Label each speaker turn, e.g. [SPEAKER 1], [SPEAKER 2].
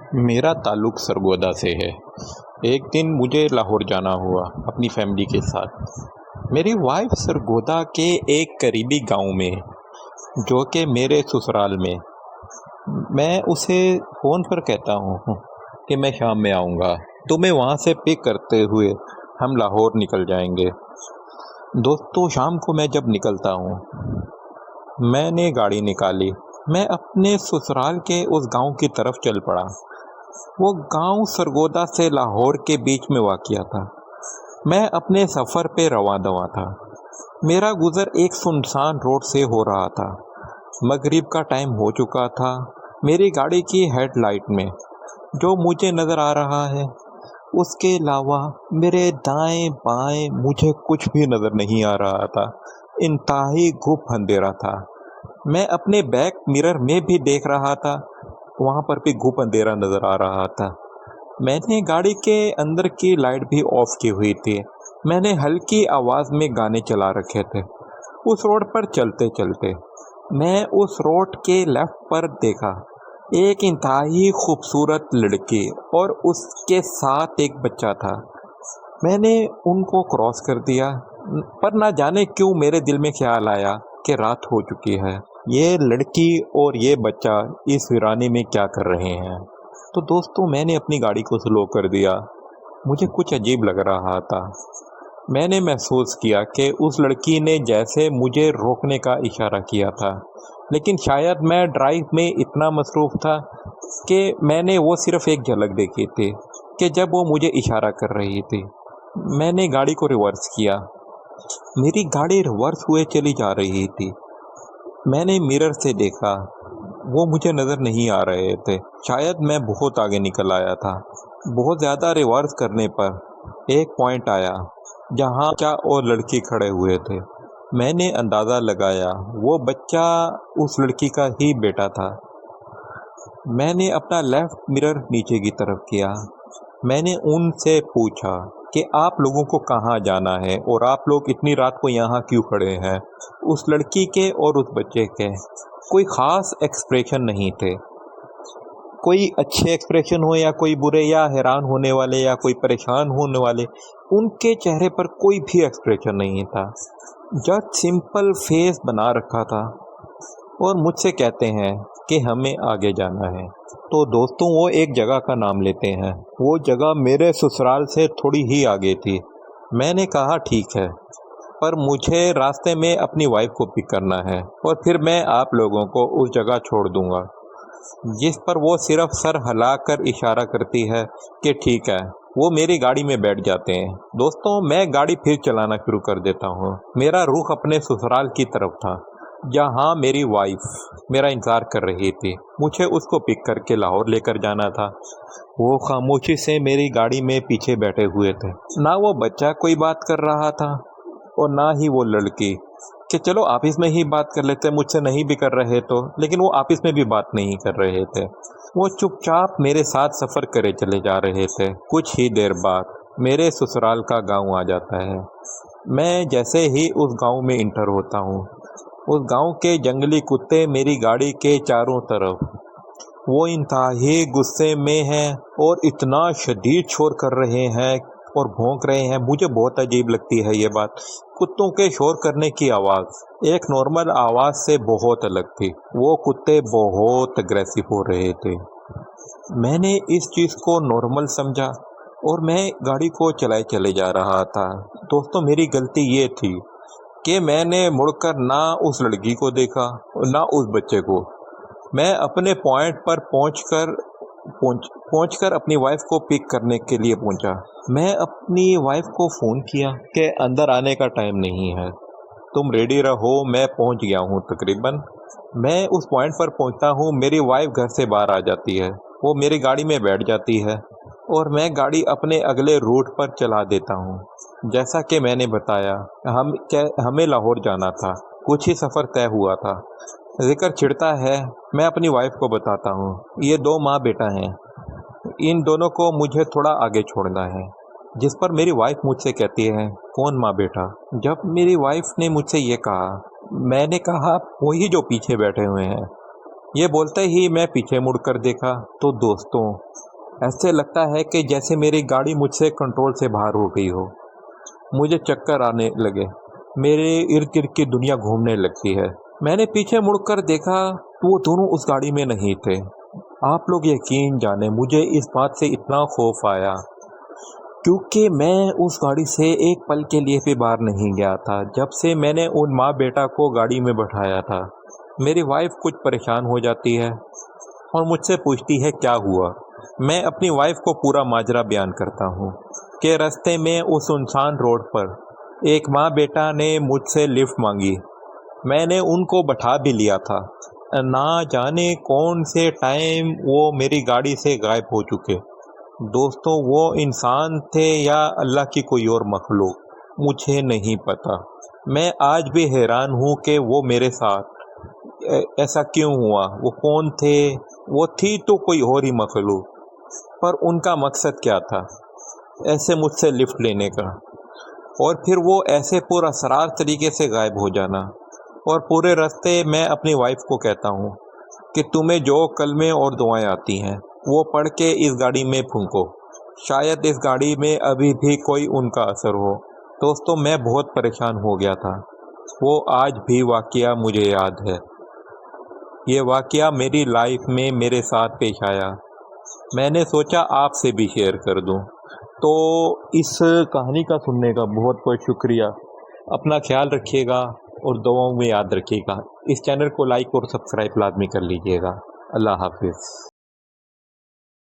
[SPEAKER 1] मेरा ताल्लुक़ सरगोदा से है। एक दिन मुझे लाहौर जाना हुआ अपनी फैमिली के साथ। मेरी वाइफ़ सरगोदा के एक करीबी गांव में, जो कि मेरे ससुराल में। मैं उसे फ़ोन पर कहता हूँ कि मैं शाम में आऊँगा, तो मैं वहाँ से पिक करते हुए हम लाहौर निकल जाएंगे। दोस्तों, शाम को मैं जब निकलता हूँ, मैंने गाड़ी निकाली। मैं अपने ससुराल के उस गांव की तरफ चल पड़ा। वो गांव सरगोदा से लाहौर के बीच में वाक़या था। मैं अपने सफ़र पे रवां-दवां था। मेरा गुज़र एक सुनसान रोड से हो रहा था। मगरिब का टाइम हो चुका था। मेरी गाड़ी की हेडलाइट में जो मुझे नज़र आ रहा है, उसके अलावा मेरे दाएं-बाएं मुझे कुछ भी नज़र नहीं आ रहा था। इंतहाई घुप अंधेरा था। मैं अपने बैक मिरर में भी देख रहा था, वहाँ पर भी घुप अंधेरा नज़र आ रहा था। मैंने गाड़ी के अंदर की लाइट भी ऑफ की हुई थी। मैंने हल्की आवाज़ में गाने चला रखे थे। उस रोड पर चलते चलते मैं उस रोड के लेफ्ट पर देखा, एक इंतहाई खूबसूरत लड़की और उसके साथ एक बच्चा था। मैंने उनको क्रॉस कर दिया, पर ना जाने क्यों मेरे दिल में ख्याल आया कि रात हो चुकी है। ये लड़की और ये बच्चा इस वीराने में क्या कर रहे हैं? तो दोस्तों, मैंने अपनी गाड़ी को स्लो कर दिया। मुझे कुछ अजीब लग रहा था। मैंने महसूस किया कि उस लड़की ने जैसे मुझे रोकने का इशारा किया था, लेकिन शायद मैं ड्राइव में इतना मसरूफ़ था कि मैंने वो सिर्फ़ एक झलक देखी थी कि जब वो मुझे इशारा कर रही थी। मैंने गाड़ी को रिवर्स किया। मेरी गाड़ी रिवर्स हुए चली जा रही थी। मैंने मिरर से देखा, वो मुझे नज़र नहीं आ रहे थे। शायद मैं बहुत आगे निकल आया था। बहुत ज़्यादा रिवर्स करने पर एक पॉइंट आया जहाँ बच्चा और लड़की खड़े हुए थे। मैंने अंदाज़ा लगाया वो बच्चा उस लड़की का ही बेटा था। मैंने अपना लेफ़्ट मिरर नीचे की तरफ किया। मैंने उनसे पूछा कि आप लोगों को कहाँ जाना है और आप लोग इतनी रात को यहाँ क्यों खड़े हैं? उस लड़की के और उस बच्चे के कोई ख़ास एक्सप्रेशन नहीं थे। कोई अच्छे एक्सप्रेशन हो या कोई बुरे, या हैरान होने वाले या कोई परेशान होने वाले, उनके चेहरे पर कोई भी एक्सप्रेशन नहीं था। जस्ट सिंपल फेस बना रखा था और मुझसे कहते हैं कि हमें आगे जाना है। तो दोस्तों, वो एक जगह का नाम लेते हैं। वो जगह मेरे ससुराल से थोड़ी ही आगे थी। मैंने कहा ठीक है, पर मुझे रास्ते में अपनी वाइफ को पिक करना है और फिर मैं आप लोगों को उस जगह छोड़ दूंगा। जिस पर वो सिर्फ सर हिलाकर इशारा करती है कि ठीक है। वो मेरी गाड़ी में बैठ जाते हैं। दोस्तों, मैं गाड़ी फिर चलाना शुरू कर देता हूँ। मेरा रुख अपने ससुराल की तरफ था, जहाँ मेरी वाइफ मेरा इंतज़ार कर रही थी। मुझे उसको पिक करके लाहौर लेकर जाना था। वो खामोशी से मेरी गाड़ी में पीछे बैठे हुए थे। ना वो बच्चा कोई बात कर रहा था और ना ही वो लड़की कि चलो आपस में ही बात कर लेते, मुझसे नहीं भी कर रहे तो, लेकिन वो आपस में भी बात नहीं कर रहे थे। वो चुपचाप मेरे साथ सफ़र करे चले जा रहे थे। कुछ ही देर बाद मेरे ससुराल का गांव आ जाता है। मैं जैसे ही उस गांव में इंटर होता हूँ, उस गांव के जंगली कुत्ते मेरी गाड़ी के चारों तरफ, वो इंतहाई गुस्से में हैं और इतना शदीद शोर कर रहे हैं और भौंक रहे हैं। मुझे बहुत अजीब लगती है ये बात। कुत्तों के शोर करने की आवाज़ एक नॉर्मल आवाज़ से बहुत अलग थी। वो कुत्ते बहुत अग्रेसिव हो रहे थे। मैंने इस चीज़ को नॉर्मल समझा और मैं गाड़ी को चलाए चले जा रहा था। दोस्तों, मेरी गलती ये थी कि मैंने मुड़कर ना उस लड़की को देखा और ना उस बच्चे को। मैं अपने पॉइंट पर पहुंचकर अपनी वाइफ को पिक करने के लिए पहुंचा। मैं अपनी वाइफ को फ़ोन किया कि अंदर आने का टाइम नहीं है, तुम रेडी रहो, मैं पहुंच गया हूं तकरीबन। मैं उस पॉइंट पर पहुंचता हूं, मेरी वाइफ घर से बाहर आ जाती है। वो मेरी गाड़ी में बैठ जाती है और मैं गाड़ी अपने अगले रूट पर चला देता हूं। जैसा कि मैंने बताया, हमें लाहौर जाना था। कुछ ही सफ़र तय हुआ था। ज़िक्र छिड़ता है, मैं अपनी वाइफ को बताता हूँ, ये दो माँ बेटा हैं, इन दोनों को मुझे थोड़ा आगे छोड़ना है। जिस पर मेरी वाइफ मुझसे कहती है, कौन माँ बेटा? जब मेरी वाइफ ने मुझसे ये कहा, मैंने कहा वही जो पीछे बैठे हुए हैं। یہ بولتے ہی میں پیچھے مڑ کر دیکھا تو دوستوں ایسے لگتا ہے کہ جیسے میری گاڑی مجھ سے کنٹرول سے باہر ہو گئی ہو۔ مجھے چکر آنے لگے، میرے ارد گرد کی دنیا گھومنے لگتی ہے۔ میں نے پیچھے مڑ کر دیکھا تو وہ دونوں اس گاڑی میں نہیں تھے۔ آپ لوگ یقین جانیں مجھے اس بات سے اتنا خوف آیا کیونکہ میں اس گاڑی سے ایک پل کے لیے بھی باہر نہیں گیا تھا جب سے میں نے ان ماں بیٹا کو گاڑی میں بٹھایا تھا۔ میری وائف کچھ پریشان ہو جاتی ہے اور مجھ سے پوچھتی ہے کیا ہوا۔ میں اپنی وائف کو پورا ماجرا بیان کرتا ہوں کہ راستے میں اس سنسان روڈ پر ایک ماں بیٹا نے مجھ سے لفٹ مانگی۔ میں نے ان کو بٹھا بھی لیا تھا، نہ جانے کون سے ٹائم وہ میری گاڑی سے غائب ہو چکے۔ دوستوں وہ انسان تھے یا اللہ کی کوئی اور مخلوق، مجھے نہیں پتا۔ میں آج بھی حیران ہوں کہ وہ میرے ساتھ ایسا کیوں ہوا۔ وہ کون تھے؟ وہ تھی تو کوئی اور ہی مخلوق، پر ان کا مقصد کیا تھا ایسے مجھ سے لفٹ لینے کا، اور پھر وہ ایسے پر اسرار طریقے سے غائب ہو جانا۔ اور پورے راستے میں اپنی وائف کو کہتا ہوں کہ تمہیں جو کلمے اور دعائیں آتی ہیں وہ پڑھ کے اس گاڑی میں پھونکو، شاید اس گاڑی میں ابھی بھی کوئی ان کا اثر ہو۔ دوستوں میں بہت پریشان ہو گیا تھا۔ وہ آج بھی واقعہ مجھے یاد ہے۔ یہ واقعہ میری لائف میں میرے ساتھ پیش آیا، میں نے سوچا آپ سے بھی شیئر کر دوں۔ تو اس کہانی کا سننے کا بہت بہت شکریہ۔ اپنا خیال رکھیے گا اور دعاؤں میں یاد رکھیے گا۔ اس چینل کو لائک اور سبسکرائب لازمی کر لیجیے گا۔ اللہ حافظ۔